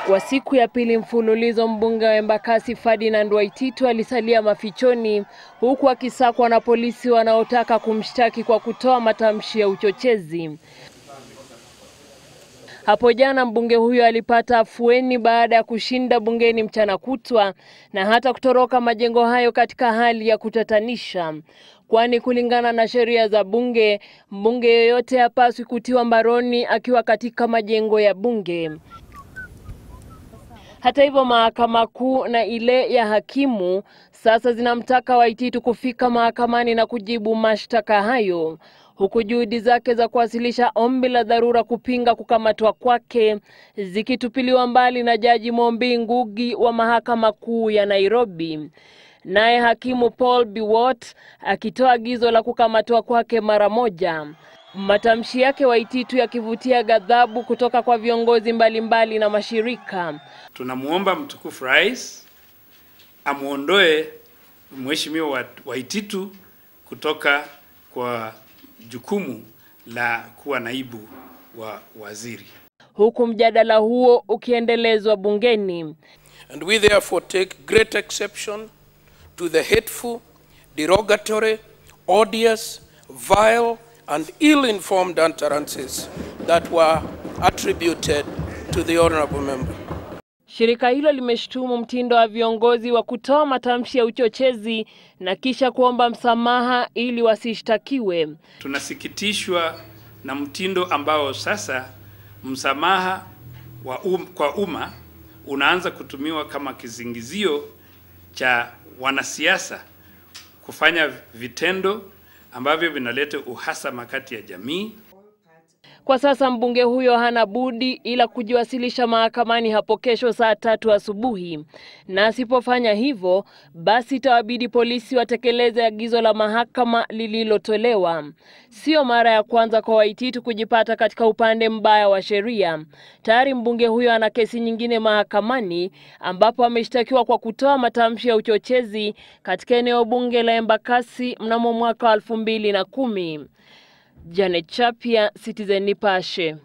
Kwa siku ya pili mfululizo, mbunge wa Embakasi Ferdinand Waititu alisalia mafichoni huku akisakwa na polisi wanaotaka kumshtaki kwa kutoa matamshi ya uchochezi. Hapo jana mbunge huyo alipata afueni baada ya kushinda bungeni mchana kutwa na hata kutoroka majengo hayo katika hali ya kutatanisha. Kwani kulingana na sheria za bunge, mbunge yoyote hapaswi kutiwa mbaroni akiwa katika majengo ya bunge. Hata hivyo, mahakama kuu na ile ya hakimu sasa zinamtaka Waititu kufika mahakamani na kujibu mashtaka hayo, huku juhudi zake za kuwasilisha ombi la dharura kupinga kukamatwa kwake zikitupiliwa mbali na Jaji Mombi Ngugi wa mahakama kuu ya Nairobi. Naye hakimu Paul Biwott akitoa agizo la kukamatwa kwake mara moja. Matamshi yake Waititu yakivutia ghadhabu kutoka kwa viongozi mbalimbali na mashirika. Tunamuomba mtukufu rais amuondoe mheshimiwa Waititu kutoka kwa jukumu la kuwa naibu wa waziri. Huku mjadala huo ukiendelezwa bungeni. And we therefore take great exception to the hateful, derogatory, odious, vile and ill-informed utterances that were attributed to the honorable member. Shirika hilo limeshtumu mtindo wa viongozi wa kutoa matamshi ya uchochezi na kisha kuomba msamaha ili wasishtakiwe. Tunasikitishwa na mtindo ambao sasa msamaha kwa umma unaanza kutumiwa kama kizingizio cha wanasiasa kufanya vitendo ambavyo vinaleta uhasama kati ya jamii. Kwa sasa mbunge huyo hana budi ila kujiwasilisha mahakamani hapo kesho saa 3 asubuhi. Na asipofanya hivyo, basi itawabidi polisi watekeleze agizo la mahakama lililotolewa. Sio mara ya kwanza kwa Waititu kujipata katika upande mbaya wa sheria. Tayari mbunge huyo ana kesi nyingine mahakamani ambapo ameshtakiwa kwa kutoa matamshi ya uchochezi katika eneo bunge la Embakasi mnamo mwaka 2010. Janet Chapia, Citizen Nipashe.